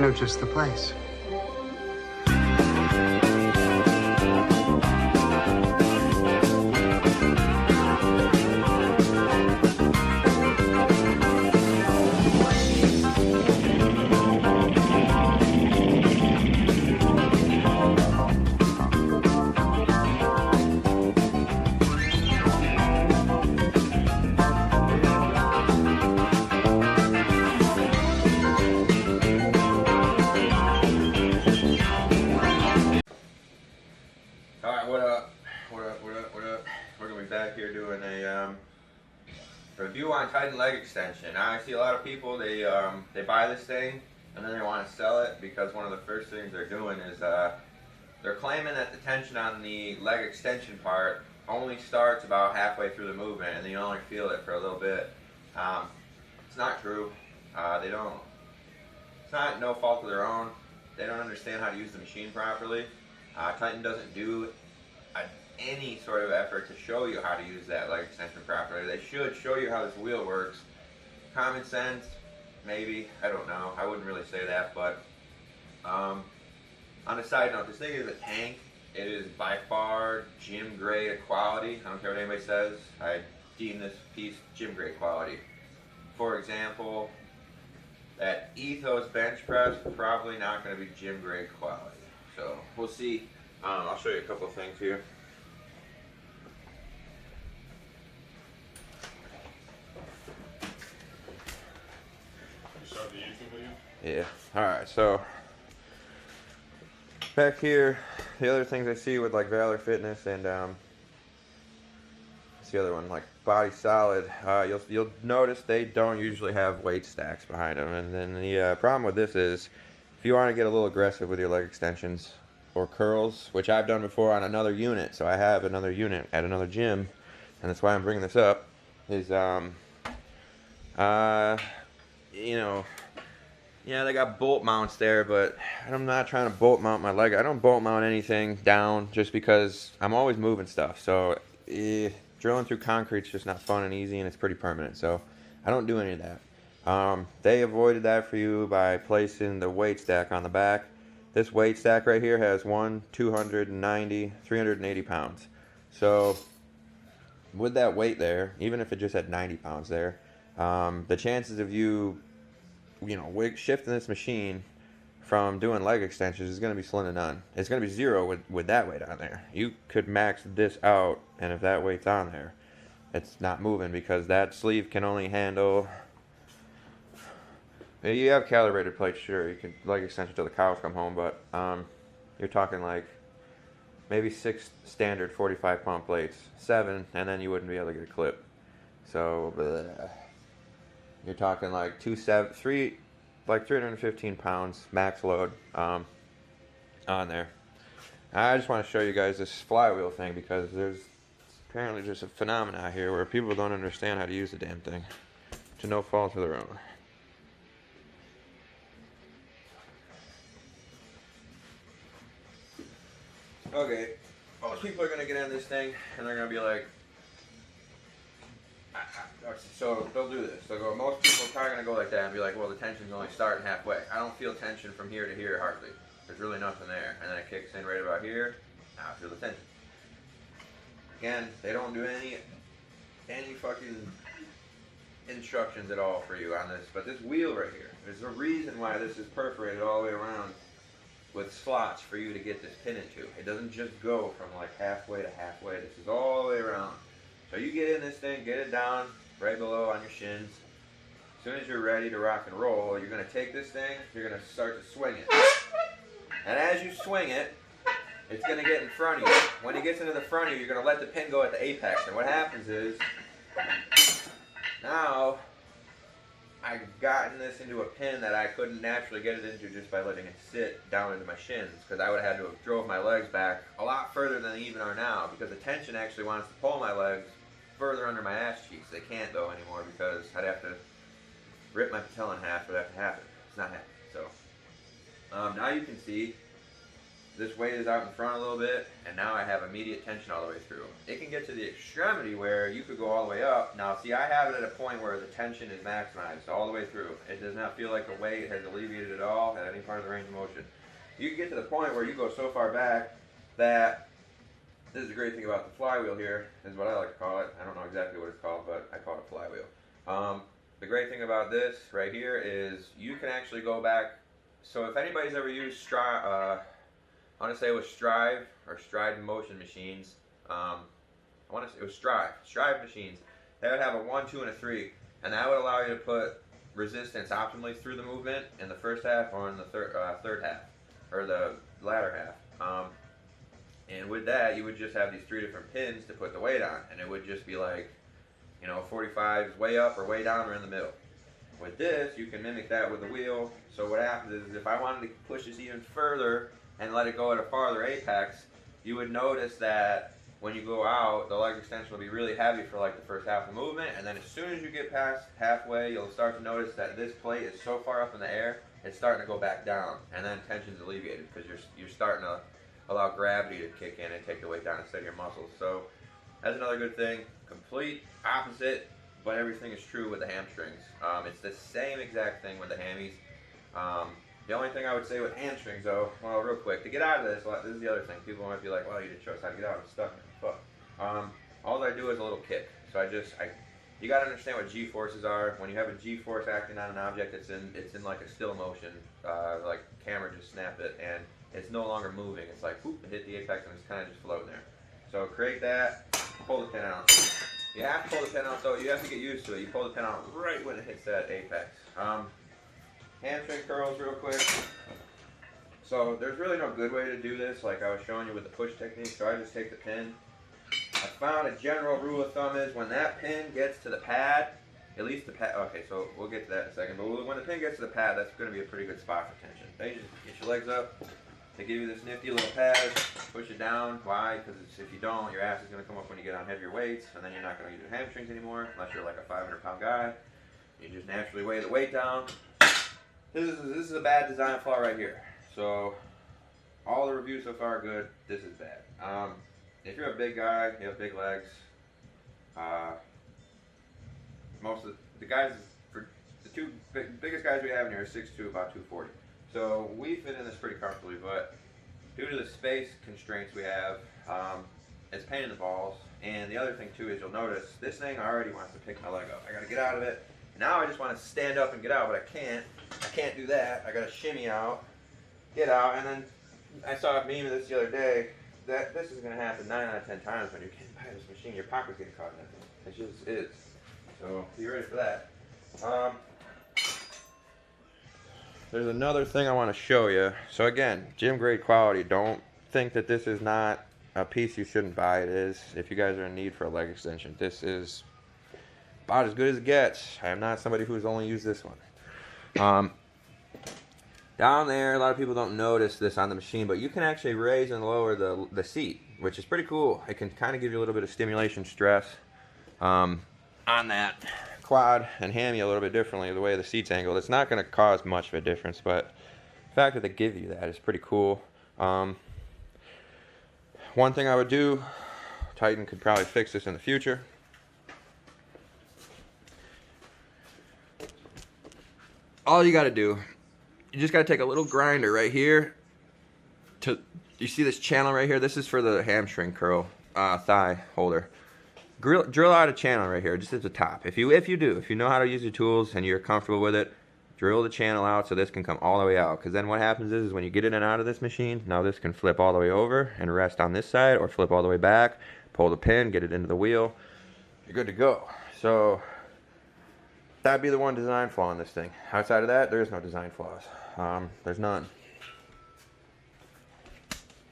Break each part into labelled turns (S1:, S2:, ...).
S1: know just the place.
S2: Review on Titan leg extension. Now I see a lot of people, they buy this thing and then they want to sell it because one of the first things they're doing is they're claiming that the tension on the leg extension part only starts about halfway through the movement and then you only feel it for a little bit. It's not true. It's not no fault of their own. They don't understand how to use the machine properly. Titan doesn't do any sort of effort to show you how to use that leg extension properly. They should show you how this wheel works. Common sense, maybe, I don't know. I wouldn't really say that, but on a side note, this thing is a tank. It is by far gym grade quality. I don't care what anybody says. I deem this piece gym grade quality. For example, that Ethos bench press probably not going to be gym grade quality. So we'll see. I'll show you a couple of things here. Yeah. Alright, so back here, the other things I see with like Valor Fitness and what's the other one, like Body Solid, you'll notice they don't usually have weight stacks behind them. And then the problem with this is if you want to get a little aggressive with your leg extensions or curls, which I've done before on another unit, so I have another unit at another gym, and that's why I'm bringing this up, is you know, yeah, they got bolt mounts there, but I'm not trying to bolt mount my leg. I don't bolt mount anything down just because I'm always moving stuff. So drilling through concrete's just not fun and easy, and it's pretty permanent. So I don't do any of that. They avoided that for you by placing the weight stack on the back. This weight stack right here has 290, 380 pounds. So with that weight there, even if it just had 90 pounds there, the chances of you shifting this machine from doing leg extensions is going to be slim to none. It's going to be zero with that weight on there. You could max this out, and if that weight's on there, it's not moving because that sleeve can only handle... You have calibrated plates, sure. You can leg extension till the cows come home, but you're talking like maybe 6 standard 45-pound plates, 7, and then you wouldn't be able to get a clip. So... You're talking like 315 pounds max load on there. I just want to show you guys this flywheel thing because there's apparently just a phenomenon here where people don't understand how to use the damn thing to no fault of their own. Okay, most people are going to get on this thing and they're going to be like, so they'll do this. They'll go, most people are probably going to go like that and be like, well, the tension's only starting halfway. I don't feel tension from here to here hardly. There's really nothing there. And then it kicks in right about here. Now I feel the tension. Again, they don't do any fucking instructions at all for you on this. But this wheel right here, there's a reason why this is perforated all the way around with slots for you to get this pin into. It doesn't just go from like halfway to halfway. This is all the way around. So you get in this thing, get it down right below on your shins. As soon as you're ready to rock and roll, you're going to take this thing, you're going to start to swing it. And as you swing it, it's going to get in front of you. When it gets into the front of you, you're going to let the pin go at the apex. And what happens is, now I've gotten this into a pin that I couldn't naturally get it into just by letting it sit down into my shins, because I would have had to have drove my legs back a lot further than they even are now, because the tension actually wants to pull my legs further under my ass cheeks. They can't though anymore because I'd have to rip my patella in half for that to happen. It's not happening. So now you can see this weight is out in front a little bit, and now I have immediate tension all the way through. It can get to the extremity where you could go all the way up. Now, see, I have it at a point where the tension is maximized all the way through. It does not feel like the weight has alleviated at all at any part of the range of motion. You can get to the point where you go so far back that, this is the great thing about the flywheel here, is what I like to call it. I don't know exactly what it's called, but I call it a flywheel. The great thing about this right here is you can actually go back. So if anybody's ever used Strive, I want to say it was Strive or Stride Motion machines. I want to say it was Strive machines. They would have a 1, 2, and a 3, and that would allow you to put resistance optimally through the movement in the first half or in the third half, or the latter half. And with that, you would just have these 3 different pins to put the weight on, and it would just be like, 45 is way up or way down or in the middle. With this, you can mimic that with the wheel. So what happens is, if I wanted to push this even further and let it go at a farther apex, you would notice that when you go out, the leg extension will be really heavy for like the first half of the movement, and then as soon as you get past halfway, you'll start to notice that this plate is so far up in the air, it's starting to go back down, and then tension's alleviated because you're starting to allow gravity to kick in and take the weight down instead of your muscles. So that's another good thing. Complete opposite, but everything is true with the hamstrings. It's the same exact thing with the hammies. The only thing I would say with hamstrings, though, well, real quick, to get out of this is the other thing. People might be like, well, you didn't show us how to get out. I'm stuck. Fuck. All I do is a little kick. So you got to understand what G-forces are. When you have a G-force acting on an object, it's in like a still motion. Like camera just snapped it, and it's no longer moving. It's like, whoop, it hit the apex, and it's kind of just floating there. So create that, pull the pin out. You have to pull the pin out, though. You have to get used to it. You pull the pin out right when it hits that apex. Hamstring curls real quick. So there's really no good way to do this, like I was showing you with the push technique. So I just take the pin. I found a general rule of thumb is when that pin gets to the pad, at least the pad, okay, so we'll get to that in a second, but when the pin gets to the pad, that's going to be a pretty good spot for tension. Then you just get your legs up. They give you this nifty little pad, push it down. Why? Because if you don't, your ass is going to come up when you get on heavier weights, and then you're not going to use your hamstrings anymore, unless you're like a 500-pound guy. You just naturally weigh the weight down. This is a bad design flaw right here. So all the reviews so far are good. This is bad. If you're a big guy, you have big legs. Most of the guys, for the two biggest guys we have in here are 6'2", about 240. So we fit in this pretty comfortably, but due to the space constraints we have, it's a pain in the balls. And the other thing too is you'll notice this thing already wants to pick my leg up. I got to get out of it. Now I just want to stand up and get out, but I can't. I can't do that. I got to shimmy out, get out, and then I saw a meme of this the other day that this is going to happen 9 out of 10 times when you're getting by this machine. Your pocket's getting caught in that thing. It just is. So be ready for that. There's another thing I want to show you. So again, gym grade quality. Don't think that this is not a piece you shouldn't buy. It is. If you guys are in need for a leg extension, this is about as good as it gets. I am not somebody who's only used this one. Down there, a lot of people don't notice this on the machine, but you can actually raise and lower the seat, which is pretty cool. It can kind of give you a little bit of stimulation stress on that quad and hammy a little bit differently, the way the seat's angled. It's not going to cause much of a difference, but the fact that they give you that is pretty cool. One thing I would do, Titan could probably fix this in the future. All you got to do, you just got to take a little grinder right here. You see this channel right here? This is for the hamstring curl thigh holder. Drill out a channel right here, just at the top. If you know how to use your tools and you're comfortable with it, drill the channel out so this can come all the way out. Because then what happens is when you get in and out of this machine, now this can flip all the way over and rest on this side, or flip all the way back, pull the pin, get it into the wheel. You're good to go. So that'd be the one design flaw in this thing. Outside of that, there is no design flaws. There's none.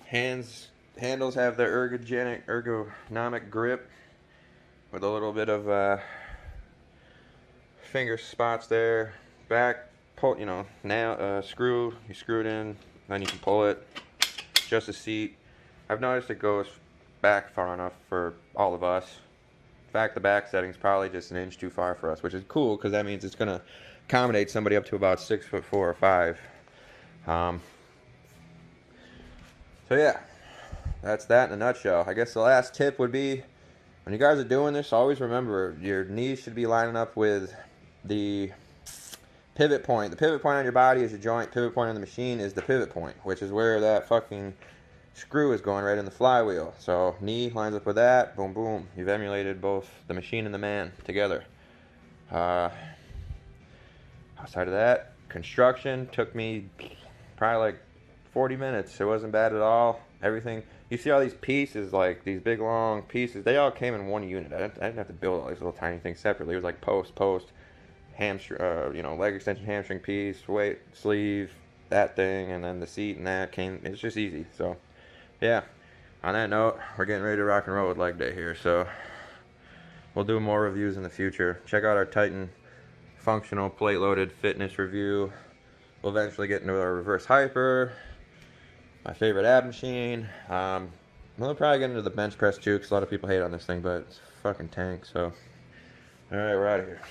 S2: Handles have the ergonomic grip with a little bit of finger spots there. Back, pull, screw. You screw it in, then you can pull it. Just a seat. I've noticed it goes back far enough for all of us. In fact, the back setting's probably just an inch too far for us, which is cool because that means it's going to accommodate somebody up to about 6'4" or 5. So yeah, that's that in a nutshell. I guess the last tip would be, when you guys are doing this, always remember your knees should be lining up with the pivot point. The pivot point on your body is your joint. Pivot point on the machine is the pivot point, which is where that fucking screw is going, right in the flywheel. So knee lines up with that. Boom, boom. You've emulated both the machine and the man together. Outside of that, construction took me probably like 40 minutes. It wasn't bad at all. Everything, you see all these pieces, like these big long pieces, they all came in one unit. I didn't have to build all these little tiny things separately. It was like post, hamstring, leg extension, hamstring piece, weight, sleeve, that thing, and then the seat and that came. It's just easy. So, yeah. On that note, we're getting ready to rock and roll with leg day here. So, we'll do more reviews in the future. Check out our Titan functional plate loaded fitness review. We'll eventually get into our reverse hyper, my favorite ab machine. We'll probably get into the bench press too, because a lot of people hate on this thing, but it's fucking tank. So, all right, we're out of here.